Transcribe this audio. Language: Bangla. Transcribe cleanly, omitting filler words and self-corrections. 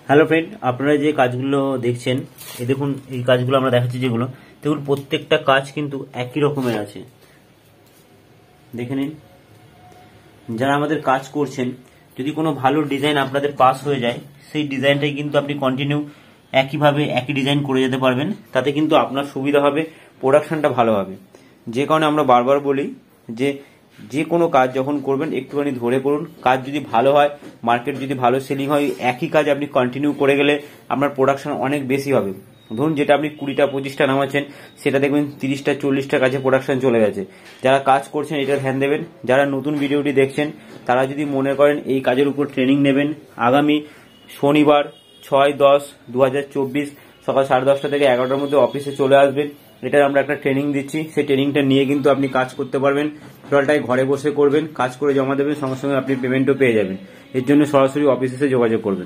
হ্যালো ফ্রেন্ড, আপনারা যে কাজগুলো দেখছেন, এই দেখুন, এই কাজগুলো আমরা দেখাচ্ছি যেগুলো, দেখুন প্রত্যেকটা কাজ কিন্তু একই রকমের আছে। দেখে নিন, যারা আমাদের কাজ করছেন, যদি কোনো ভালো ডিজাইন আপনাদের পাস হয়ে যায়, সেই ডিজাইনটাই কিন্তু আপনি কন্টিনিউ একইভাবে একই ডিজাইন করে যেতে পারবেন। তাতে কিন্তু আপনার সুবিধা হবে, প্রোডাকশনটা ভালো হবে। যে কারণে আমরা বারবার বলি যে কোনো কাজ যখন করবেন একটুখানি ধরে করুন। কাজ যদি ভালো হয়, মার্কেট যদি ভালো সেলিং হয়, একই কাজ আপনি কন্টিনিউ করে গেলে আপনার প্রোডাকশন অনেক বেশি হবে। ধরুন যেটা আপনি 20টা 25টা নামাচ্ছেন, সেটা দেখবেন 30টা 40টা কাছে প্রোডাকশন চলে গেছে। যারা কাজ করছেন এটা ধ্যান দেবেন। যারা নতুন ভিডিওটি দেখছেন তারা যদি মনে করেন এই কাজের উপর ট্রেনিং নেবেন, আগামী শনিবার 6-10-2024 সকাল 10:30 থেকে 11টার মধ্যে অফিসে চলে আসবেন। এটার আমরা একটা ট্রেনিং দিচ্ছি, সেই ট্রেনিংটা নিয়ে কিন্তু আপনি কাজ করতে পারবেন। টোটালটাই ঘরে বসে করবেন, কাজ করে জমা দেবেন, সঙ্গে সঙ্গে আপনি পেমেন্টও পেয়ে যাবেন। এর জন্য সরাসরি অফিসে যোগাযোগ করবেন।